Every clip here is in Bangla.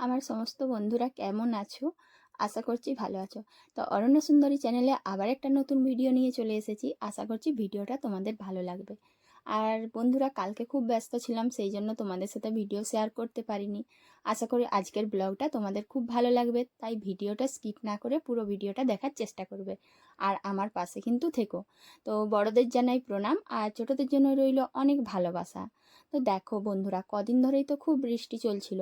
আমার সমস্ত বন্ধুরা কেমন আছো? আশা করছি ভালো আছো। তো অরণ্য সুন্দরী চ্যানেলে আবার একটা নতুন ভিডিও নিয়ে চলে এসেছি। আশা করছি ভিডিওটা তোমাদের ভালো লাগবে। আর বন্ধুরা, কালকে খুব ব্যস্ত ছিলাম, সেই জন্য তোমাদের সাথে ভিডিও শেয়ার করতে পারিনি। আশা করি আজকের ব্লগটা তোমাদের খুব ভালো লাগবে, তাই ভিডিওটা স্কিপ না করে পুরো ভিডিওটা দেখার চেষ্টা করবে। আর আমার পাশে কিন্তু থেকো। তো বড়দের জানাই প্রণাম, আর ছোটদের জন্য রইল অনেক ভালোবাসা। তো দেখো বন্ধুরা, কদিন ধরেই তো খুব বৃষ্টি চলছিল,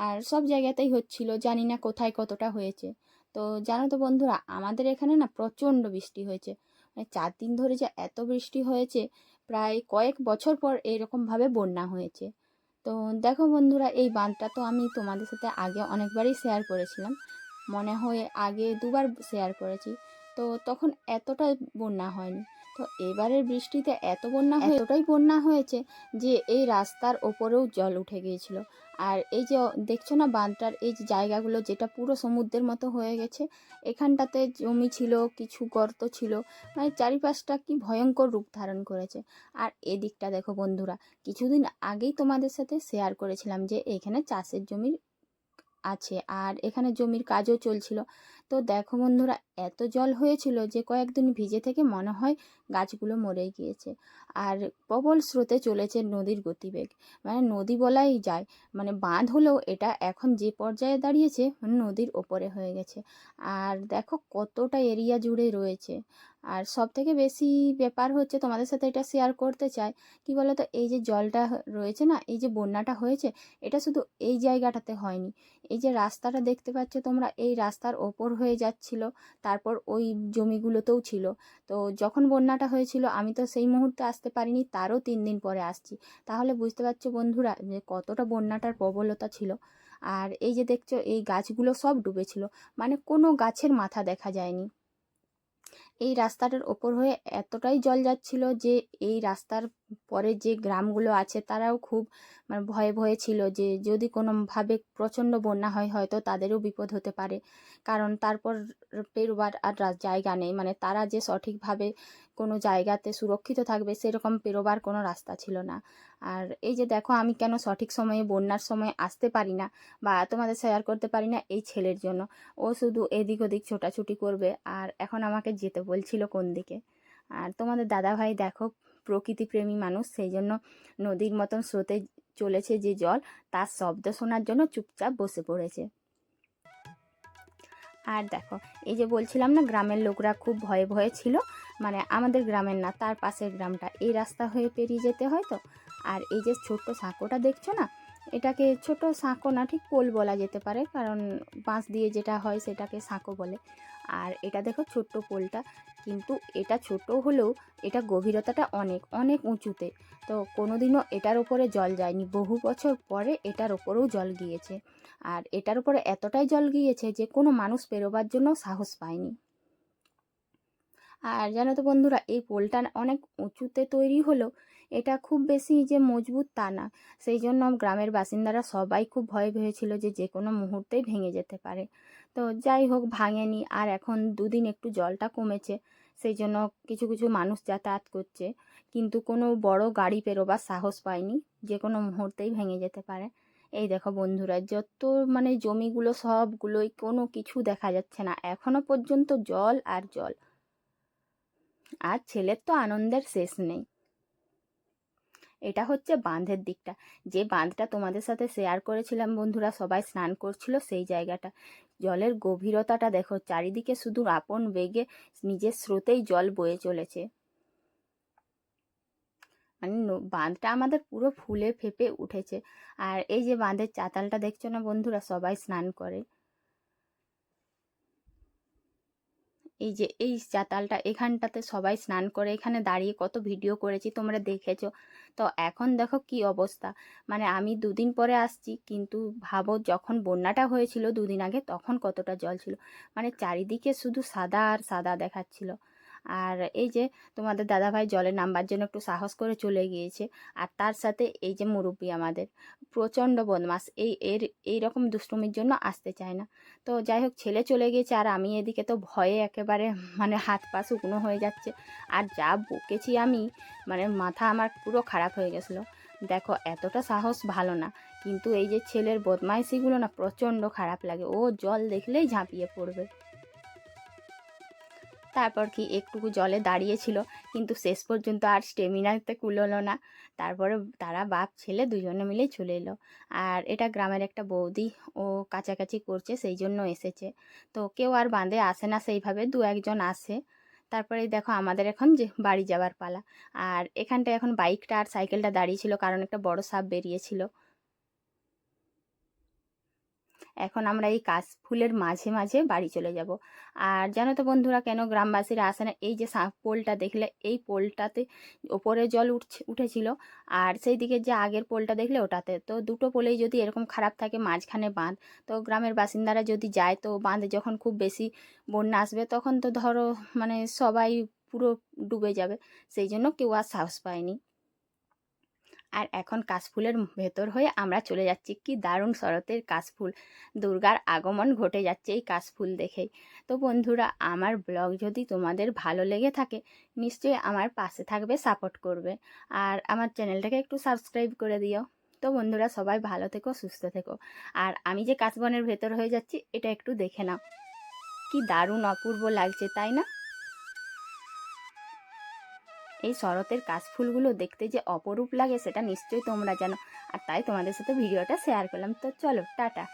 আর সব জায়গাতেই হচ্ছিল, জানি না কোথায় কতটা হয়েছে। তো জানো তো বন্ধুরা, আমাদের এখানে না প্রচণ্ড বৃষ্টি হয়েছে। 4 দিন ধরে যে এত বৃষ্টি হয়েছে, প্রায় কয়েক বছর পর এরকমভাবে বন্যা হয়েছে। তো দেখো বন্ধুরা, এই বাঁধটা তো আমি তোমাদের সাথে আগে অনেকবারই শেয়ার করেছিলাম, মনে হয় আগে দুবার শেয়ার করেছি। তো তখন এতটা বন্যা হয়নি। তো এবারের বৃষ্টিতে এতটাই বন্যা হয়েছে যে এই রাস্তার ওপরেও জল উঠে গিয়েছিল। আর এই যে দেখছো না, বাঁধটার এই যে জায়গাগুলো যেটা পুরো সমুদ্রের মতো হয়ে গেছে, এখানটাতে জমি ছিল, কিছু গর্ত ছিল, মানে চারিপাশটা কি ভয়ঙ্কর রূপ ধারণ করেছে। আর এদিকটা দেখো বন্ধুরা, কিছুদিন আগেই তোমাদের সাথে শেয়ার করেছিলাম যে এখানে চাষের জমির আছে, আর এখানে জমির কাজও চলছিল। তো দেখো বন্ধুরা, এত জল হয়েছিল যে কয়েকদিন ভিজে থেকে মনে হয় গাছগুলো মরে গিয়েছে। আর প্রবল স্রোতে চলেছে নদীর গতিবেগ, মানে নদী বলাই যায়। মানে বাঁধ হলেও এটা এখন যে পর্যায়ে দাঁড়িয়েছে, মানে নদীর ওপরে হয়ে গেছে। আর দেখো কতটা এরিয়া জুড়ে রয়েছে। আর সব থেকে বেশি ব্যাপার হচ্ছে, তোমাদের সাথে এটা শেয়ার করতে চাই, কি বলতো, এই যে জলটা রয়েছে না, এই যে বন্যাটা হয়েছে, এটা শুধু এই জায়গাটাতে হয়নি। এই যে রাস্তাটা দেখতে পাচ্ছ তোমরা, এই রাস্তার ওপর হয়ে যাচ্ছিল, তারপর ওই জমিগুলোতেও ছিল। তো যখন বন্যাটা হয়েছিল আমি তো সেই মুহূর্তে আসতে পারিনি, তারও 3 দিন পরে আসছি। তাহলে বুঝতে পারছো বন্ধুরা যে কতটা বন্যাটার প্রবলতা ছিল। আর এই যে দেখছো, এই গাছগুলো সব ডুবেছিল, মানে কোনো গাছের মাথা দেখা যায়নি। এই রাস্তাটার ওপর হয়ে এতটাই জল যাচ্ছিল যে এই রাস্তার পরে যে গ্রামগুলো আছে তারাও খুব মানে ভয়ে ভয়ে ছিল যে যদি কোনোভাবে প্রচণ্ড বন্যা হয় হয়তো তাদেরও বিপদ হতে পারে। কারণ তারপর পেরোবার আর জায়গা নেই, মানে তারা যে সঠিকভাবে কোনো জায়গাতে সুরক্ষিত থাকবে সেরকম পেরোবার কোনো রাস্তা ছিল না। আর এই যে দেখো, আমি কেন সঠিক সময়ে বন্যার সময় আসতে পারি না বা তোমাদের শেয়ার করতে পারি না, এই ছেলের জন্য। ও শুধু এদিক ওদিক ছোটাছুটি করবে, আর এখন আমাকে যেতে বলছিল কোন দিকে। আর তোমাদের দাদাভাই দেখো, প্রকৃতিপ্রেমী মানুষ, সেই জন্য নদীর মতন স্রোতে চলেছে যে জল, তার শব্দ শোনার জন্য চুপচাপ বসে পড়েছে। আর দেখো, এই যে বলছিলাম না, গ্রামের লোকরা খুব ভয়ে ভয়ে ছিল, মানে আমাদের গ্রামের না, তার পাশের গ্রামটা, এই রাস্তা হয়ে পেরিয়ে যেতে হয় তো। আর এই যে ছোট্ট সাঁকোটা দেখছো না, এটাকে ছোট সাঁকো না, ঠিক পোল বলা যেতে পারে, কারণ বাঁশ দিয়ে যেটা হয় সেটাকে সাঁকো বলে। আর এটা দেখো ছোট্ট পোলটা, কিন্তু এটা ছোট হলেও এটা গভীরতাটা অনেক অনেক উঁচুতে। তো কোনোদিনও এটার উপরে জল যায়নি, বহু বছর পরে এটার ওপরেও জল গিয়েছে। আর এটার উপরে এতটাই জল গিয়েছে যে কোনো মানুষ পেরোবার জন্য সাহস পায়নি। আর জানো তো বন্ধুরা, এই পোলটা অনেক উঁচুতে তৈরি হলেও এটা খুব বেশি যে মজবুত তা না। সেই জন্য গ্রামের বাসিন্দারা সবাই খুব ভয় পেয়েছিল যে যে কোনো মুহূর্তেই ভেঙে যেতে পারে। তো যাই হোক, ভাঙেনি। আর এখন 2 দিন একটু জলটা কমেছে, সেই জন্য কিছু কিছু মানুষ যাতায়াত করছে, কিন্তু কোনো বড় গাড়ি পেরোবার সাহস পায়নি, যে কোনো মুহূর্তেই ভেঙে যেতে পারে। এই দেখো বন্ধুরা, যত মানে জমিগুলো সবগুলোই কোনো কিছু দেখা যাচ্ছে না, এখনো পর্যন্ত জল আর জল। আর ছেলের তো আনন্দের শেষ নেই। এটা হচ্ছে বাঁধের দিকটা, যে বাঁধটা তোমাদের সাথে শেয়ার করেছিলাম বন্ধুরা, সবাই স্নান করছিল সেই জায়গাটা। জলের গভীরতাটা দেখো, চারিদিকে শুধু আপন বেগে নিজের স্রোতেই জল বয়ে চলেছে। মানে বাঁধটা আমাদের পুরো ফুলে ফেঁপে উঠেছে। আর এই যে বাঁধের চাতালটা দেখছো না বন্ধুরা, সবাই স্নান করে। এই যে এই চাতালটা, এখানটাতে সবাই স্নান করে, এখানে দাঁড়িয়ে কত ভিডিও করেছি, তোমরা দেখেছো। তো এখন দেখো কি অবস্থা, মানে আমি 2 দিন পরে আসছি, কিন্তু ভাবো যখন বন্যাটা হয়েছিল 2 দিন আগে, তখন কতটা জল ছিল, মানে চারিদিকে শুধু সাদা আর সাদা দেখাচ্ছিল। আর এই যে তোমাদের দাদাভাই জলে নামবার জন্য একটু সাহস করে চলে গিয়েছে, আর তার সাথে এই যে মুরব্বি আমাদের প্রচণ্ড বদমাস, এই রকম দুষ্টুমির জন্য আসতে চায় না। তো যাই হোক, ছেলে চলে গিয়েছে, আর আমি এদিকে তো ভয়ে একেবারে মানে হাত পা শুকনো হয়ে যাচ্ছে। আর যা বকেছি আমি, মানে মাথা আমার পুরো খারাপ হয়ে গেছিলো। দেখো এতটা সাহস ভালো না, কিন্তু এই যে ছেলের বদমাইশিগুলো না প্রচণ্ড খারাপ লাগে, ও জল দেখলেই ঝাঁপিয়ে পড়বে। তারপর কি একটুকু জলে দাঁড়িয়েছিল, কিন্তু শেষ পর্যন্ত আর স্টেমিনাতে কুলোলো না। তারপরে তারা বাপ ছেলে দুজনে মিলেই চলে এলো। আর এটা গ্রামের একটা বৌদি, ও কাছাকাছি করছে সেই জন্য এসেছে। তো কেউ আর বাঁধে আসে না সেইভাবে, দু একজন আসে। তারপরে দেখো আমাদের এখন যে বাড়ি যাওয়ার পালা। আর এখানটায় এখন বাইকটা আর সাইকেলটা দাঁড়িয়ে ছিল, কারণ একটা বড় সাপ বেরিয়েছিল। এখন আমরা এই কাশফুলের মাঝে মাঝে বাড়ি চলে যাব। আর জানো তো বন্ধুরা, কেন গ্রামবাসীরা আসে না? এই যে পোলটা দেখলে, এই পোলটাতে ওপরে জল উঠেছিল, আর সেই দিকে যে আগের পোলটা দেখলে ওটাতে, তো দুটো পোলেই যদি এরকম খারাপ থাকে, মাঝখানে বাঁধ, তো গ্রামের বাসিন্দারা যদি যায়, তো বাঁধে যখন খুব বেশি বন্যা আসবে তখন তো ধরো মানে সবাই পুরো ডুবে যাবে। সেই জন্য কেউ আর সাহস পায়নি। আর এখন কাশফুলের ভেতর হয়ে আমরা চলে যাচ্ছি। কি দারুণ শরতের কাশফুল, দুর্গার আগমন ঘটে যাচ্ছে এই কাশফুল দেখেই। তো বন্ধুরা, আমার ব্লগ যদি তোমাদের ভালো লেগে থাকে, নিশ্চয়ই আমার পাশে থাকবে, সাপোর্ট করবে, আর আমার চ্যানেলটাকে একটু সাবস্ক্রাইব করে দিও। তো বন্ধুরা, সবাই ভালো থেকো, সুস্থ থেকো। আর আমি যে কাশবনের ভেতর হয়ে যাচ্ছি, এটা একটু দেখে নাও, কি দারুণ অপূর্ব লাগছে, তাই না? এই শরতের কাশফুলগুলো দেখতে যে অপরূপ লাগে সেটা নিশ্চয়ই তোমরা জানো, আর তাই তোমাদের সাথে ভিডিওটা শেয়ার করলাম। তো চলো, টাটা।